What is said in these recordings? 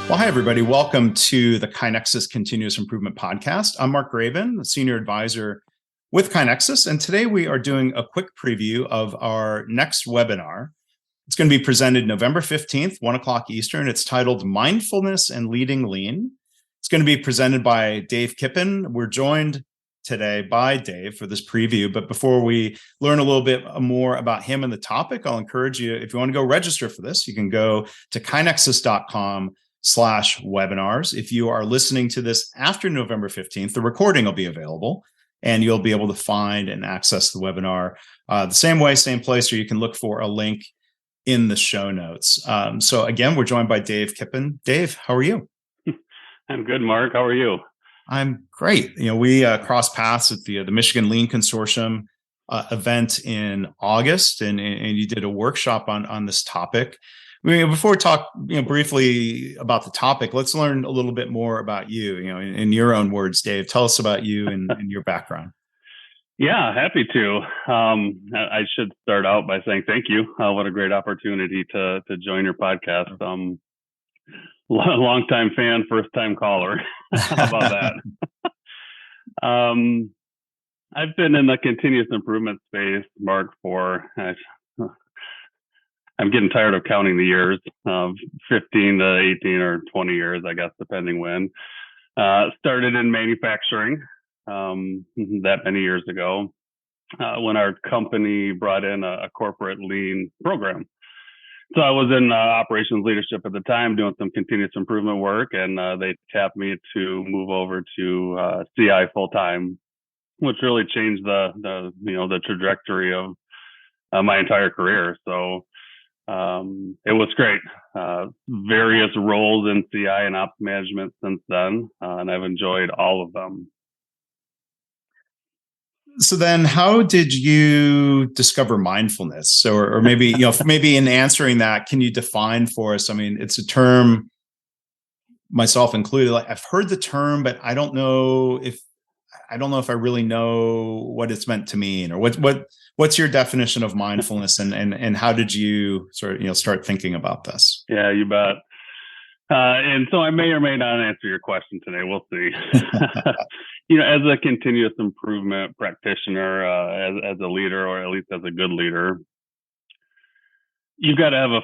Well, hi, everybody. Welcome to the KaiNexus Continuous Improvement Podcast. I'm Mark Graban, the Senior Advisor with KaiNexus, and today we are doing a quick preview of our next webinar. It's going to be presented November 15th, 1 o'clock Eastern. It's titled Mindfulness and Leading Lean. It's going to be presented by Dave Kippen. We're joined today by Dave for this preview, but before we learn a little bit more about him and the topic, I'll encourage you, if you want to go register for this, you can go to kainexus.com/webinars. If you are listening to this after November 15th, the recording will be available and you'll be able to find and access the webinar the same way, same place, or you can look for a link in the show notes. So again, we're joined by Dave Kippen. Dave, how are you? I'm good, Mark. How are you? I'm great. We crossed paths at the Michigan Lean Consortium event in August, and you did a workshop on this topic. Before we talk, briefly about the topic, let's learn a little bit more about you. In your own words, Dave, tell us about you and your background. Yeah, happy to. I should start out by saying thank you. What a great opportunity to join your podcast. Long-time fan, first-time caller. How about that? I've been in the continuous improvement space, Mark, I'm getting tired of counting the years, 15 to 18 or 20 years, I guess, depending when. Started in manufacturing that many years ago when our company brought in a corporate lean program. So I was in operations leadership at the time, doing some continuous improvement work, and they tapped me to move over to CI full time, which really changed the trajectory of my entire career. So it was great. Various roles in CI and ops management since then, and I've enjoyed all of them. So then, how did you discover mindfulness? Or maybe, maybe in answering that, can you define for us? I mean, it's a term, myself included. Like, I've heard the term, but I don't know if I really know what it's meant to mean, or what's your definition of mindfulness, and how did you start thinking about this? Yeah, you bet. And so I may or may not answer your question today. We'll see. As a continuous improvement practitioner, as a leader, or at least as a good leader, you've got to have a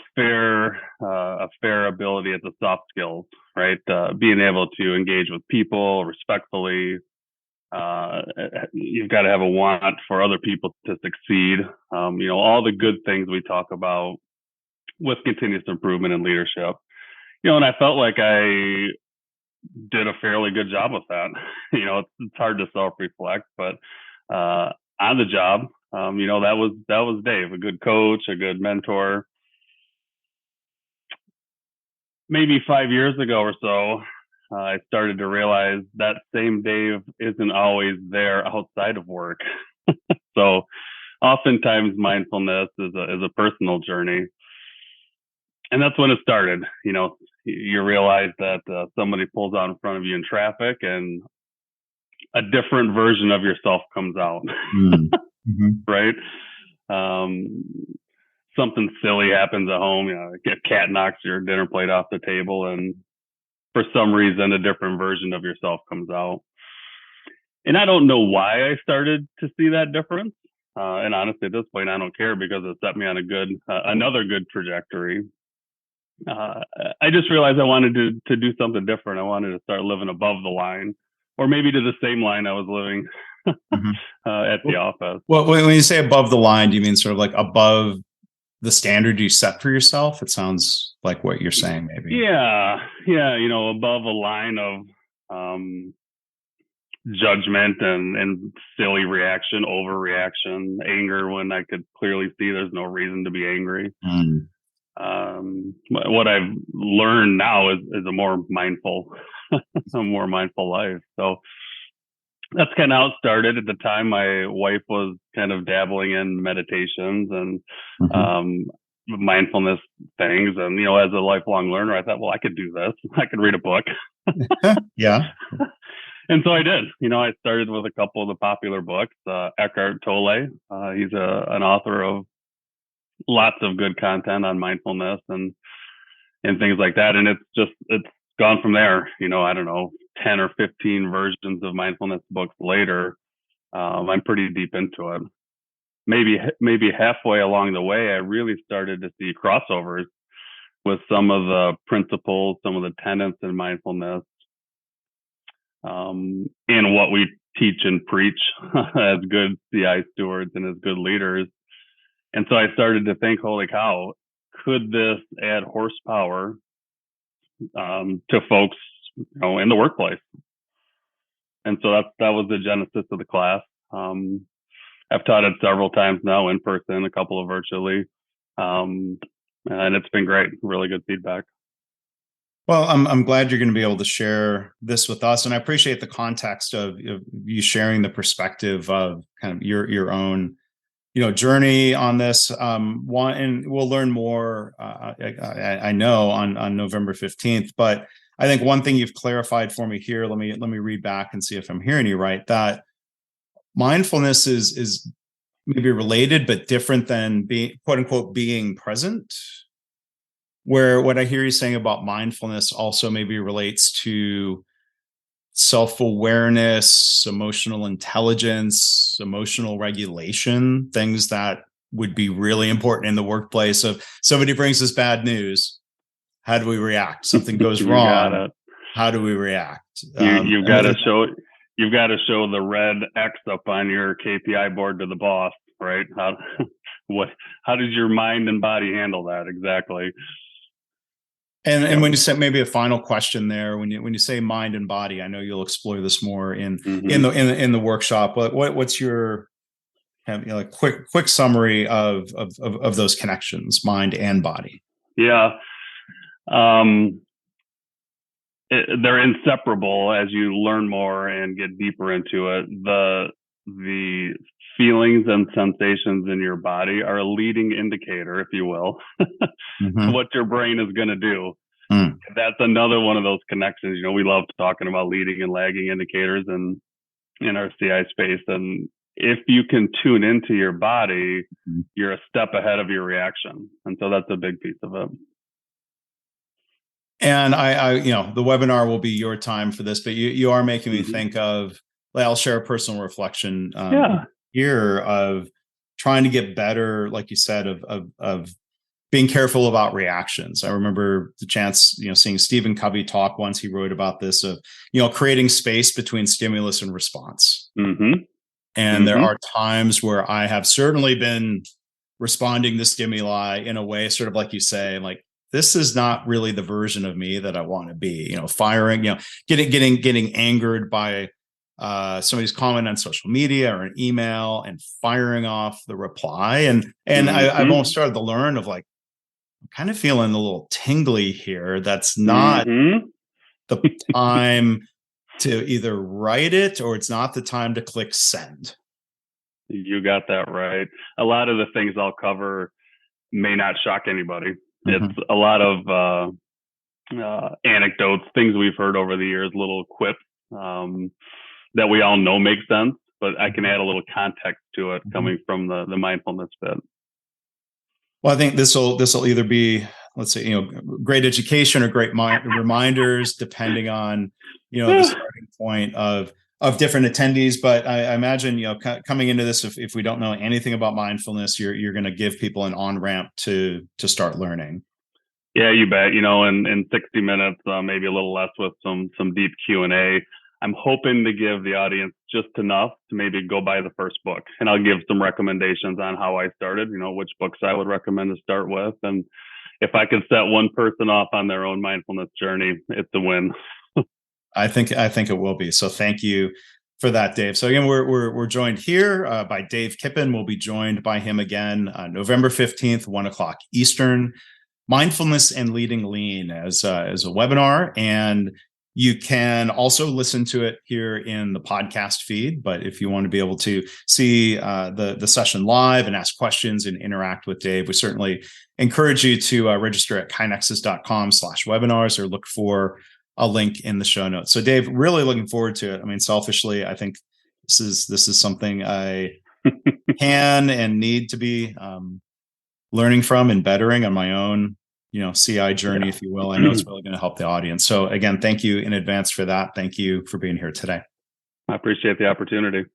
fair ability at the soft skills, right? Being able to engage with people respectfully. You've got to have a want for other people to succeed. All the good things we talk about with continuous improvement and leadership. And I felt like I did a fairly good job with that. It's hard to self-reflect, but on the job, that was Dave, a good coach, a good mentor. Maybe 5 years ago or so, I started to realize that same Dave isn't always there outside of work. So oftentimes mindfulness is a personal journey. And that's when it started. You realize that somebody pulls out in front of you in traffic and a different version of yourself comes out, mm-hmm. Right? Something silly happens at home. A cat knocks your dinner plate off the table, and for some reason, a different version of yourself comes out. And I don't know why I started to see that difference. And honestly, at this point, I don't care, because it set me on another good trajectory. I just realized I wanted to do something different. I wanted to start living above the line, or maybe to the same line I was living at the office. Well, when you say above the line, do you mean sort of like above the standard you set for yourself? It sounds like what you're saying, maybe. Yeah. Above a line of judgment and silly reaction, overreaction, anger when I could clearly see there's no reason to be angry. What I've learned now is a more mindful life. So that's kind of how it started. At the time, my wife was kind of dabbling in meditations and mindfulness things. And, as a lifelong learner, I thought, well, I could do this. I could read a book. Yeah. And so I did. I started with a couple of the popular books. Eckhart Tolle, he's an author of lots of good content on mindfulness and things like that. And it's gone from there. I don't know, 10 or 15 versions of mindfulness books later. I'm pretty deep into it. Maybe halfway along the way, I really started to see crossovers with some of the principles, some of the tenets in mindfulness, in what we teach and preach as good CI stewards and as good leaders. And so I started to think, holy cow, could this add horsepower to folks, in the workplace? And so that was the genesis of the class. I've taught it several times now, in person, a couple of virtually, and it's been great. Really good feedback. Well, I'm glad you're going to be able to share this with us, and I appreciate the context of you sharing the perspective of kind of your own journey on this. And we'll learn more. I know on November 15th, but I think one thing you've clarified for me here. Let me read back and see if I'm hearing you right. That mindfulness is maybe related but different than being, quote unquote, being present. Where what I hear you saying about mindfulness also maybe relates to self-awareness, emotional intelligence, emotional regulation, things that would be really important in the workplace. Of somebody brings us bad news, how do we react? Something goes wrong, how do we react? You've got to show the red X up on your KPI board to the boss, right? How does your mind and body handle that exactly? And when you say, maybe a final question there, when you say mind and body, I know you'll explore this more in the workshop. But what's your quick summary of those connections, mind and body? Yeah, they're inseparable as you learn more and get deeper into it. The feelings and sensations in your body are a leading indicator, if you will, what your brain is going to do. That's another one of those connections. We love talking about leading and lagging indicators in our CI space. And if you can tune into your body, you're a step ahead of your reaction. And so that's a big piece of it. And I the webinar will be your time for this, but you are making me think of, I'll share a personal reflection here of trying to get better, like you said, of being careful about reactions. I remember the chance, seeing Stephen Covey talk once. He wrote about this of, creating space between stimulus and response. And there are times where I have certainly been responding to stimuli in a way, sort of like you say, like, this is not really the version of me that I want to be, firing, getting angered by somebody's comment on social media or an email and firing off the reply. And I've almost started to learn of, like, I'm kind of feeling a little tingly here. That's not the time to either write it, or it's not the time to click send. You got that right. A lot of the things I'll cover may not shock anybody. It's a lot of anecdotes, things we've heard over the years, little quips that we all know make sense, but I can add a little context to it coming from the mindfulness bit. Well, I think this will either be, let's say, great education or great reminders, depending on the starting point of different attendees. But I imagine coming into this, if we don't know anything about mindfulness, you're going to give people an on ramp to start learning. Yeah, you bet. In 60 minutes, maybe a little less with some deep Q&A. I'm hoping to give the audience just enough to maybe go buy the first book, and I'll give some recommendations on how I started. Which books I would recommend to start with, and if I could set one person off on their own mindfulness journey, it's a win. I think it will be. So thank you for that, Dave. So again, we're joined here by Dave Kippen. We'll be joined by him again November 15th, 1:00 Eastern. Mindfulness and Leading Lean as a webinar, and you can also listen to it here in the podcast feed. But if you want to be able to see the session live and ask questions and interact with Dave, we certainly encourage you to register at KaiNexus.com/webinars, or look for a link in the show notes. So Dave, really looking forward to it. I mean, selfishly, I think this is something I can and need to be learning from and bettering on my own CI journey, if you will. I know it's really going to help the audience. So again, thank you in advance for that. Thank you for being here today. I appreciate the opportunity.